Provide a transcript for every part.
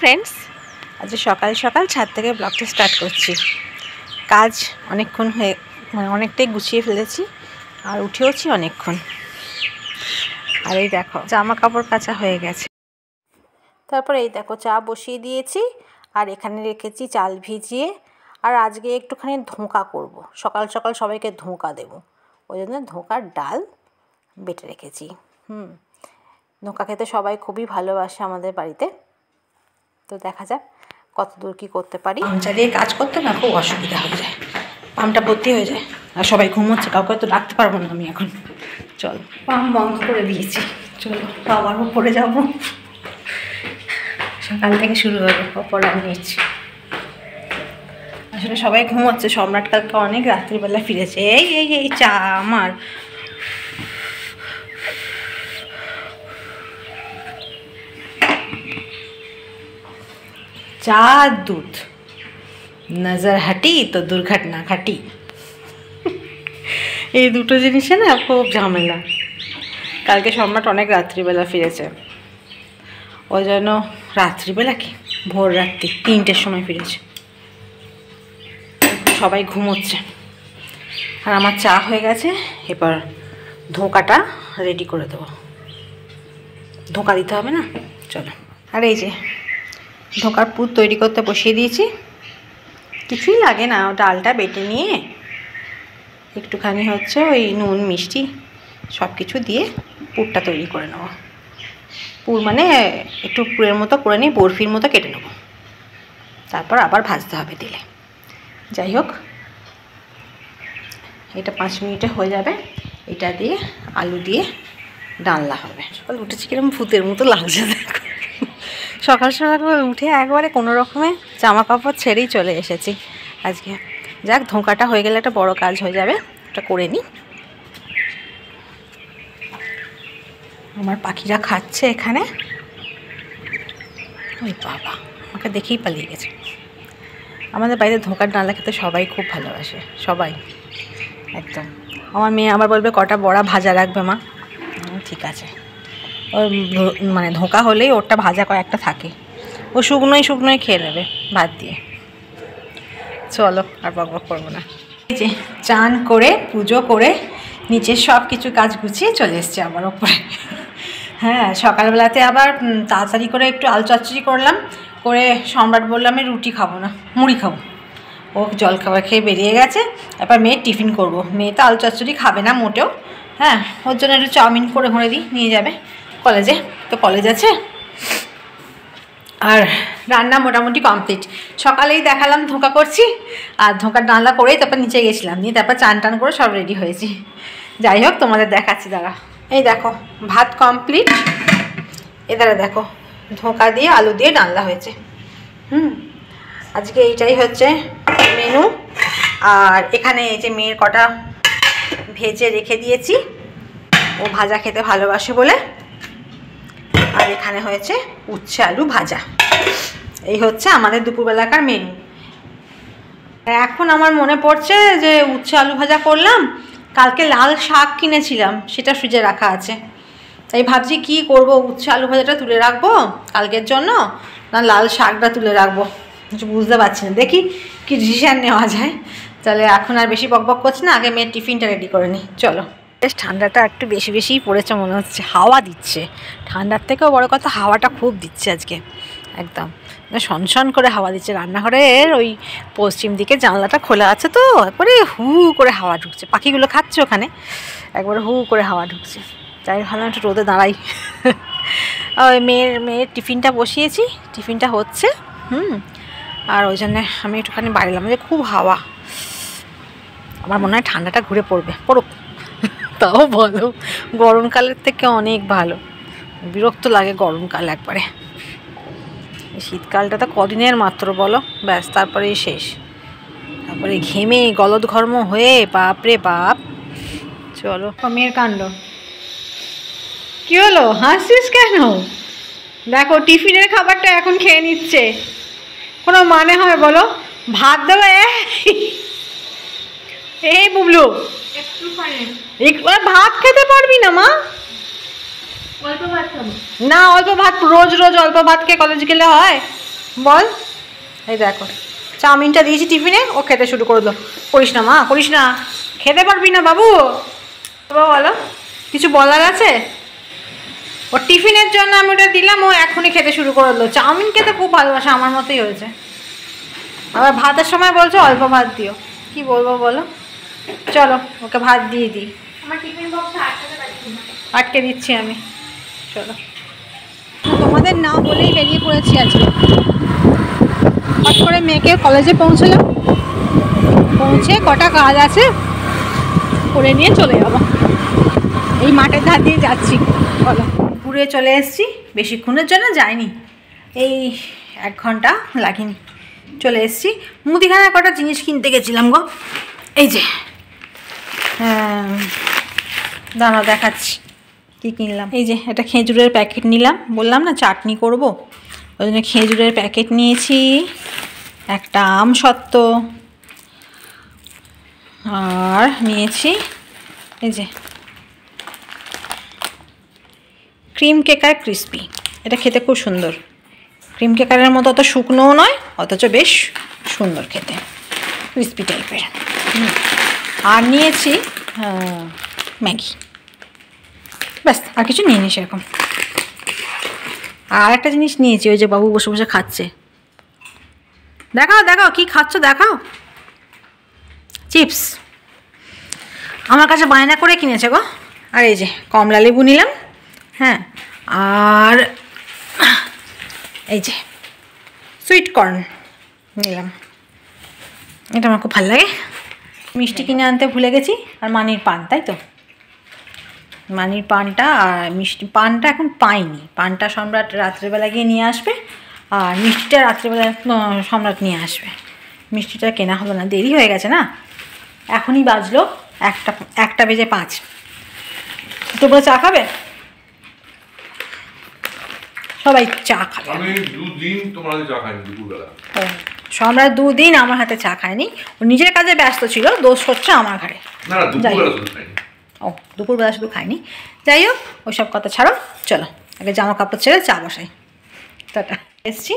Friends आज सकाल सकाल छाद থেকে ব্লগটা স্টার্ট করছি। কাজ অনেকক্ষণ হয়ে মানে অনেকটাই গুছিয়ে ফেলেছি আর উঠেওছি অনেকক্ষণ। আর এই দেখো জামা কাপড় কাচা হয়ে গেছে। তারপর এই দেখো চা বসিয়ে দিয়েছি আর এখানে রেখেছি চাল ভিজিয়ে। আর আজকে একটুখানি ধোঁকা করব, সকাল সকাল সবাইকে ধোঁকা দেব, ওই জন্য ধোঁকার ডাল বেটে রেখেছি। ধোঁকা খেতে সবাই খুবই ভালোবাসে আমাদের বাড়িতে। তো দেখা যাক কত দূর কী করতে পারি। চালিয়ে কাজ করতে না খুব অসুবিধা হয়ে যায়, পাম্পটা ভর্তি হয়ে যায় আর সবাই ঘুমোচ্ছে, কাউকে তো ডাকতে পারবো না আমি এখন। চল পাম্প বন্ধ করে দিয়েছি, চলো আবার উপরে যাবো, সকাল থেকে শুরু হবে ওপরে আমি নিচ্ছি। আসলে সবাই ঘুমোচ্ছে, সম্রাট কালকে অনেক রাত্রিবেলা ফিরেছে। এই এই এই চা আমার চা দুধ, নজর হাঁটি তো দুর্ঘটনা ঘাটি, এই দুটো জিনিসে না খুব ঝামেলা। কালকে সম্রাট অনেক রাত্রিবেলা ফিরেছে, ওই জন্য রাত্রিবেলা কি ভোর রাত্রি 3টের সময় ফিরেছে, সবাই ঘুমোচ্ছে আর আমার চা হয়ে গেছে। এবার ধোঁকাটা রেডি করে দেবো, ধোঁকা দিতে হবে না, চলো। আর এই যে ধোঁকার পুর তৈরি করতে বসিয়ে দিয়েছি, কিছুই লাগে না, ডালটা বেটে নিয়ে একটুখানি হচ্ছে ওই নুন মিষ্টি সব কিছু দিয়ে পুরটা তৈরি করে নেব। পুর মানে একটু পুরের মতো করে নিয়ে বরফির মতো কেটে নেব, তারপর আবার ভাজতে হবে তেলে। যাই হোক, এটা 5 মিনিটে হয়ে যাবে। এটা দিয়ে আলু দিয়ে ডালনা হবে। সকাল উঠেছি কিরকম ভূতের মতো লাগছে দেখো, সকাল সকাল উঠে একবারে কোনো রকমে জামা কাপড় ছেড়েই চলে এসেছি আজকে। যাক, ধোঁকাটা হয়ে গেলে একটা বড় কাজ হয়ে যাবে, ওটা করে নিই। আমার পাখিরা খাচ্ছে এখানে। ওই বাবা, আমাকে দেখেই পালিয়ে গেছে। আমাদের বাড়িতে ধোঁকার ডালনা খেতে সবাই খুব ভালোবাসে, সবাই একদম। আমার মেয়ে আবার বলবে কটা বড়া ভাজা রাখবে মা, ঠিক আছে। ওর মানে ধোঁকা হলেই ওরটা ভাজা কয়েকটা থাকে, ও শুকনোই খেয়ে নেবে ভাত দিয়ে। চলো আর বকবক করবো না। এই যে চান করে পুজো করে নিচের সব কিছু কাজ গুছিয়ে চলে এসছে আমার ওপরে। হ্যাঁ, সকালবেলাতে আবার তাড়াতাড়ি করে একটু আলু চচ্চড়ি করলাম, করে সম্রাট বললাম আমি রুটি খাবো না, মুড়ি খাবো। ও জল খাবার খেয়ে বেরিয়ে গেছে। এবার মেয়ের টিফিন করব, মেয়ে তো আলু চচ্চড়ি খাবে না মোটেও। হ্যাঁ, ওর জন্য একটু চাউমিন করে ভরে দিই, নিয়ে যাবে কলেজে, তো কলেজ আছে। আর রান্না মোটামুটি কমপ্লিট। সকালেই দেখালাম ধোঁকা করছি, আর ধোঁকার ডালনা করেই তারপর নিচে গেছিলাম, নিয়ে তারপর চান টান করে সব রেডি হয়েছি। যাই হোক, তোমাদের দেখাচ্ছি দাঁড়া। এই দেখো ভাত কমপ্লিট, এদারে দেখো ধোঁকা দিয়ে আলু দিয়ে ডালনা হয়েছে। আজকে এইটাই হচ্ছে মেনু। আর এখানে এই যে মেয়ের কটা ভেজে রেখে দিয়েছি, ও ভাজা খেতে ভালোবাসে বলে। আর এখানে হয়েছে উচ্ছে আলু ভাজা। এই হচ্ছে আমাদের দুপুরবেলাকার মেনু। এখন আমার মনে পড়ছে যে উচ্ছে আলু ভাজা করলাম, কালকে লাল শাক কিনেছিলাম, সেটা ফ্রিজে রাখা আছে। তাই ভাবছি কি করব, উচ্ছে আলু ভাজাটা তুলে রাখবো কালকের জন্য না লাল শাকটা তুলে রাখবো, কিছু বুঝতে পারছি না। দেখি কি ডিসিশান নেওয়া যায়। তাহলে এখন আর বেশি বকবক করছি না, আগে মেয়ের টিফিনটা রেডি করে নিই, চলো। বেশ ঠান্ডাটা একটু বেশিই পড়েছে মনে হচ্ছে, হাওয়া দিচ্ছে। ঠান্ডার থেকেও বড় কথা হাওয়াটা খুব দিচ্ছে আজকে, একদম শনশন করে হাওয়া দিচ্ছে। রান্নাঘরের ওই পশ্চিম দিকে জানলাটা খোলা আছে, তো একবারে হু করে হাওয়া ঢুকছে, পাখিগুলো খাচ্ছে ওখানে, একবারে হু করে হাওয়া ঢুকছে। তাই ভাবলাম একটু রোদে দাঁড়াই। ওই মেয়ের টিফিনটা বসিয়েছি, টিফিনটা হচ্ছে। আর ওই জন্যে আমি একটুখানি বাড়িলাম, যে খুব হাওয়া। আমার মনে হয় ঠান্ডাটা ঘুরে পড়ুক, তাও ভালো, গরমকালের থেকে অনেক ভালো। বিরক্ত লাগে গরমকাল একবারে, শীতকালটা তো কদিনের মাত্র বলো, ব্যাস তারপরেই শেষ। তারপরে ঘেমে গলদঘর্ম হয়ে বাপরে বাপ। চলো, মেয়ের কাণ্ড কি হলো, হাসছিস কেন? দেখো টিফিনের খাবারটা এখন খেয়ে নিচ্ছে, কোনো মানে হয় বলো? ভাত দেবে এই বুবলু, ভাত খেতে পারবি না মা? না অল্প ভাত, রোজ রোজ অল্প ভাত খেয়ে কলেজ গেলে হয়? বল। এই দেখো চাউমিনটা দিয়েছি টিফিনে, ও খেতে শুরু করলো। করিস না মা, করিস না, খেতে পারবি না বাবু। বলো, কিছু বলার আছে? ও টিফিনের জন্য আমি ওটা দিলাম, ও এখনই খেতে শুরু করলো। চাউমিন খেতে খুব ভালোবাসে, আমার মতোই হয়েছে। আবার ভাতের সময় বলছো অল্প ভাত দিও, কি বলবো বলো। চলো ওকে ভাত দিয়ে দিই। আমার টিফিন বক্সটা আটকে দিচ্ছি আমি। চলো, তোমাদের না বলেই বেরিয়ে পড়েছি আজকে। হট করে মেয়েকে কলেজে পৌঁছলাম, পৌঁছে কটা কাজ আছে করে নিয়ে চলে যাবো। এই মাঠের ধার দিয়ে যাচ্ছি। বলো, ঘুরে চলে এসেছি, বেশিক্ষণের জন্য যাইনি, এই 1 ঘন্টা লাগেনি, চলে এসেছি। মুদিখানার কটা জিনিস কিনতে গেছিলাম গো। এই যে দাঁড়াও দেখাচ্ছি কী কিনলাম। এই যে একটা খেজুরের প্যাকেট নিলাম, বললাম না চাটনি করব, ওই জন্য খেজুরের প্যাকেট নিয়েছি, একটা আমসত্ত্ব, আর নিয়েছি এই যে ক্রিম কেকার ক্রিস্পি। এটা খেতে খুব সুন্দর, ক্রিম কেকারের মতো অত শুকনোও নয়, অথচ বেশ সুন্দর খেতে, ক্রিস্পি টাইপের। আর নিয়েছি ম্যাগি, ব্যাস, আর কিছু নিয়ে নি সেরকম। আর একটা জিনিস নিয়েছি, ওই যে বাবু বসে বসে খাচ্ছে, দেখাও দেখাও কী খাচ্ছ দেখাও। চিপস আমার কাছে বায়না করে কিনেছে গো। আর এই যে কমলা লেবু নিলাম, হ্যাঁ, আর এই যে সুইট কর্ন নিলাম, এটা আমার খুব ভালো লাগে। মিষ্টি কিনে আনতে ভুলে গেছি, আর মানির পান, তাই তো, মানির পানটা আর মিষ্টি পানটা এখন পাইনি, পানটা সম্রাট রাত্রেবেলা গিয়ে নিয়ে আসবে, আর মিষ্টিটা রাত্রেবেলা সম্রাট নিয়ে আসবে। মিষ্টিটা কেনা হলো না, দেরি হয়ে গেছে না, এখনই বাজলো 1:05। তোমরা চা খাবে? সবাই চা খাবে। আমি 2 দিন তোমার চা খাইনি দুপুরবেলা। সম্রাট 2 দিন আমার হাতে চা খায়নি, ও নিজের কাজে ব্যস্ত ছিল, দোষ হচ্ছে আমার ঘাড়ে। না না, দুপুরবেলা শুধু খাইনি। ও দুপুরবেলা শুধু খাইনি, যাই হোক ওইসব কথা ছাড়ো, চলো আগে জামা কাপড় ছেড়ে চা বসাই। টাটা। এসছি,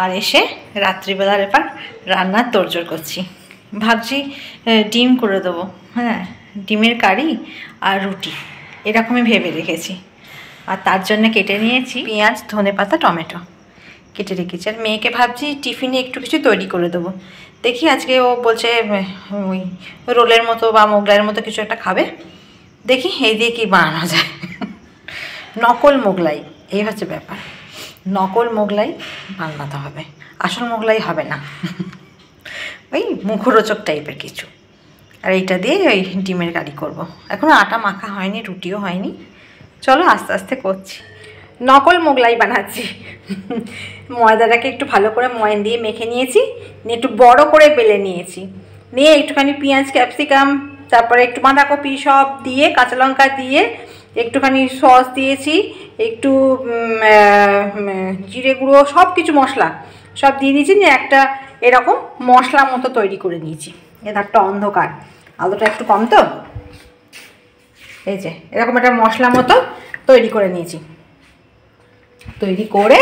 আর এসে রাত্রিবেলার এবার রান্নার তোড়জোড় করছি। ভাবছি ডিম করে দেবো, হ্যাঁ, ডিমের কারি আর রুটি এরকমই ভেবে রেখেছি। আর তার জন্য কেটে নিয়েছি পেঁয়াজ, ধনেপাতা, টমেটো কেটে রেখেছি। আর মেয়েকে ভাবছি টিফিনে একটু কিছু তৈরি করে দেবো। দেখি আজকে ও বলছে ওই রোলের মতো বা মোগলাইয়ের মতো কিছু একটা খাবে, দেখি এই দিয়ে কী বানানো যায়। নকল মোগলাই, এই হচ্ছে ব্যাপার, নকল মোগলাই বানাতে হবে, আসল মোগলাই হবে না, ওই মুখরোচক টাইপের কিছু। আর এইটা দিয়ে ওই ডিমের কারি করব। এখনও আটা মাখা হয়নি, রুটিও হয়নি, চলো আস্তে আস্তে করছি। নকল মোগলাই বানাচ্ছি। ময়দাটাকে একটু ভালো করে ময়ন দিয়ে মেখে নিয়েছি, নিয়ে একটু বড় করে বেলে নিয়েছি, নিয়ে একটুখানি পেঁয়াজ, ক্যাপসিকাম, তারপরে একটু বাঁধাকপি সব দিয়ে, কাঁচা লঙ্কা দিয়ে, একটুখানি সস দিয়েছি, একটু জিরে গুঁড়ো, সব কিছু মশলা সব দিয়ে দিয়েছি, নিয়ে একটা এরকম মশলা মতো তৈরি করে নিয়েছি। এধারটা অন্ধকার, আলোটা একটু কম তো, এই যে এরকম একটা মশলা মতো তৈরি করে নিয়েছি। তৈরি করে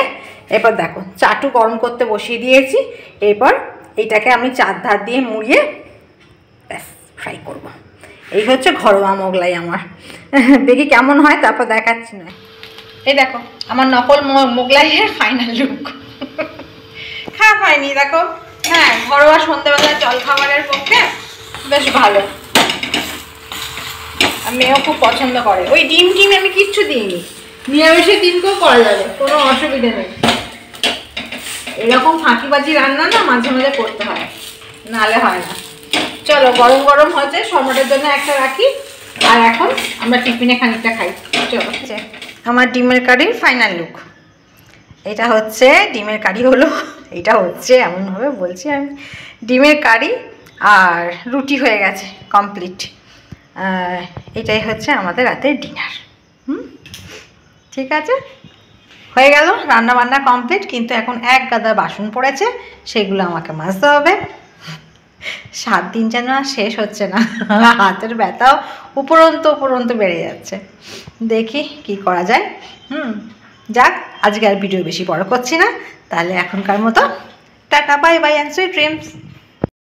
এরপর দেখো চাটু গরম করতে বসিয়ে দিয়েছি, এরপর এইটাকে আমি 4 ধার দিয়ে মুড়িয়ে ব্যাস ফ্রাই করব। এই হচ্ছে ঘরোয়া মোগলাই আমার। দেখি কেমন হয়, তারপর দেখাচ্ছি না। এই দেখো আমার নকল মোগলাইয়ের ফাইনাল লুক। খারাপ হয়নি দেখো, হ্যাঁ, ঘরোয়া সন্ধ্যেবেলার জলখাবারের পক্ষে বেশ ভালো। মেয়েও খুব পছন্দ করে। ওই ডিম টিম আমি কিচ্ছু দিইনি, নিরামিষের ডিমকেও করা যাবে, কোনো অসুবিধা নেই। এরকম ফাঁকিবাজি রান্না না মাঝে মাঝে করতে হয়, নাহলে হয় না। চলো গরম গরম হচ্ছে, সম্রাটের জন্য একটা রাখি, আর এখন আমরা টিফিনে খানিকটা খাই। চলো, আমার ডিমের কারির ফাইনাল লুক এটা হচ্ছে। ডিমের কারি হলো, এটা হচ্ছে এমনভাবে বলছি আমি, ডিমের কারি আর রুটি হয়ে গেছে কমপ্লিট। এটাই হচ্ছে আমাদের রাতের ডিনার। ঠিক আছে, হয়ে গেল, রান্না বান্না কমপ্লিট, কিন্তু এখন 1 গাদা বাসন পড়েছে, সেগুলো আমাকে মাজতে হবে। 7 দিন যেন আর শেষ হচ্ছে না, হাতের ব্যথাও উপরন্ত বেড়ে যাচ্ছে। দেখি কি করা যায়। যাক, আজকে আর ভিডিও বেশি বড় করছি না, তাহলে এখনকার মতো tata, bye bye and sweet dreams.